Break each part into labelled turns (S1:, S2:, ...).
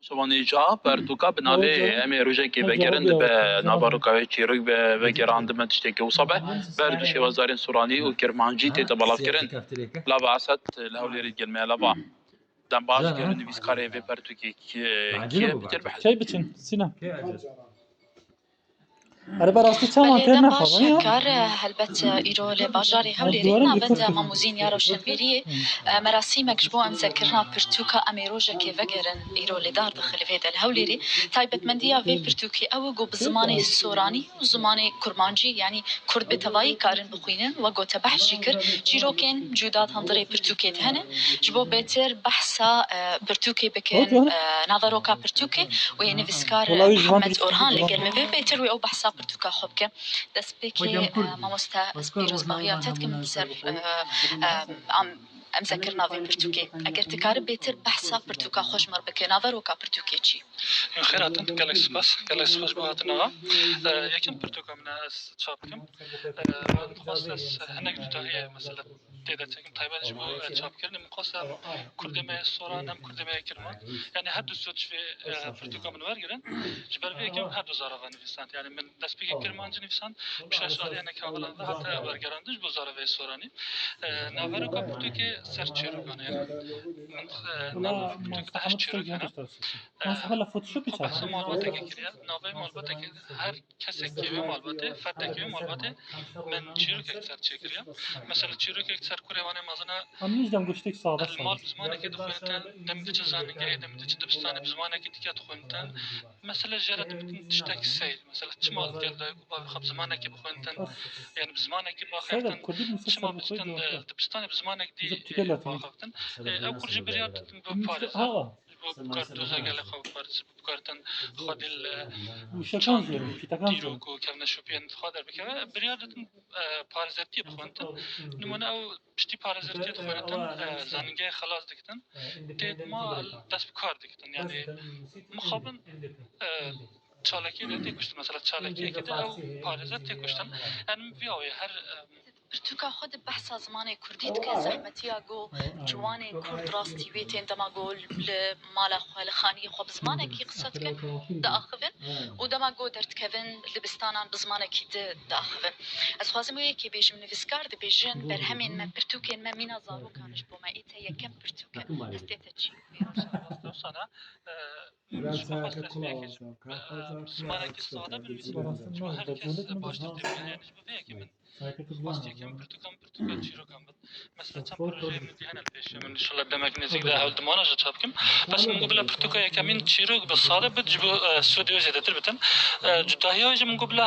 S1: Şovanîca pertûka bi navê em ê rojekê vegerin dibe nabarokavê çîrok vegerandin me tiştekî wisa be ber du şêwezarên Soranî û Kirmancî tê de belavkirin. Lava Esed li Hewlêrê gelmeye lava dembaş kirin nivîskarê vê pertûkê kiye bitir behs.
S2: Şey biçin Sinem. Arı barasты çaman
S3: بله
S2: ter
S3: دم
S2: naxavan ya.
S3: باشه کار هلبت ایرو لباجاری هولیری نابد ماموزین یارو شنبیری مراسیمک جبو ام ذکرنا پرتوکا امیروجه که وگرن ایرو لدار دخل فید الهولیری تایبت مندیا وی پرتوکی او گو بزمان سورانی و زمان کرمانجی یعنی کرد بتوایی کارن بخوینن و گو تبح جیکر جیروکن جودات هندری پرتوکی دهنه جبو بهتر بحثا پرتوکی بکن نظروکا پرتوکی و نویسکار محمد اورهان لگل مبه بهتر و او بحثا پرتوکا خوب که دست بکی ماموستا پیروز مغیاتت که منصر ام ذکرنا وی پرتوکی اگر تکار بهتر بحثا پرتوکا خوش مر بکن نظروکا پرتوکی چی
S4: خيراتن كالك سباس كالك سباس بواتنا يكن برتوكا من تشابكم خاصة هناك هي مسألة تيدا تكن طيبة جبو تشابكر مقصة كردما الصوران هم كردما كرمان يعني هادو سوتش في برتوكا من ورقرن جبر بيكم هادو زارفا نفسان يعني من دسبيك كرمان نفسان بشاش علي أنا كهذا حتى ورقرن دش بزارفا الصوراني نافركا برتوكي سرچيرو كان يعني
S2: Ula Mustafa Mustafa Mustafa la Photoshop
S4: خب بحث معلومات که نوع معلومات که هر کسی که به معلومات فرد که به معلومات من چیرو که اکثر چکریا مثلا چیرو که اکثر کوریوانه مازنا
S2: Anlayacağım güçlük sağda
S4: المال بزمانه که دخونتن دم دچ زانگه دم دچ دبستانه بزمانه که دیگه دخونتن مثلا جرات بتن تشتك سيل مثلا تشمال ديال خب زمانه که بخونتن يعني بزمانه که باخفتن تشمال بتن دبستانه بزمانه دي باخفتن او كل جبريات ببارز بكارتوزا قال خو بارز بكارتن خد
S2: Uşakan diyorum, pitakan diyorum.
S4: ديروكو كان شوبيان خاطر بك بريادة بارزاتي بخونتن نمنا او بشتي بارزاتي بخونتن زانجي خلاص دكتن تيد ما دست بكار دكتن يعني مخابن چالکی دیگه کشتن مثلا چالکی که او پارزات تکشتن ان ویاوی هر
S3: برتوکا خود بحث زمان کردیت که زحمتی گو جوان کرد راستی ویتین دما گول مال خال خانی خو بزمانه کی قصت که داخفن و دما گو درت کفن لبستانان بزمانه کی داخفن از خوازم وی کی بیجم نویسکار دی بیجن بر همین من برتوکن من مینا زارو کانش بو ما ایت یکم برتوکا استیت چی
S4: sana بزمانه کی ساده بنویسم herkes başladı yani bu belki من باستيكم برتقال شيروكم مثلا تبر من دهنا البيش من ان شاء الله دمك نزيك ده هول دمانه جاتكم بس من قبل برتقال كمين شيروك بالصاده بتجيبوا استوديو زياده تربتن جداهيه يجي من قبل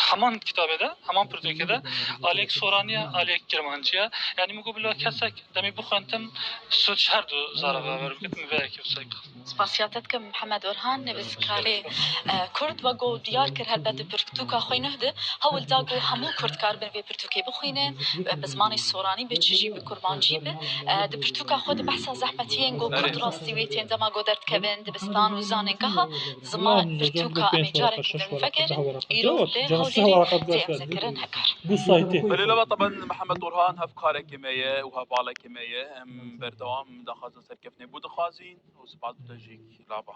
S4: همان كتابه ده همان برتقال ده عليك سورانيا عليك كرمانجيا يعني من قبل كسك دمي بخنتن سوت شهر دو زاربا وربت مبارك وسايق
S3: سپاسیاتتکم محمد اورهان نویسکاری کرد و گو دیار کر هلبت برتوکا خوی نهده هول داگو همو کرد کار بن وی برتوکی بخوینه بزمان سورانی به چجی به کرمانجی به د برتوکا خود بحثا زحمتیین گو کرد راستی وی تین دما گو درد کبن دبستان و زانن گها زمان برتوکا امیجاره که بن فکر ایرو له هولی تیم ذکرن هکار
S2: Bu saytı.
S1: فليلا طبعا محمد برهان هف كارك كمية وهف على كمية ام بردوام دخازن سركفني بود خازين وسبعد بتجيك لعبة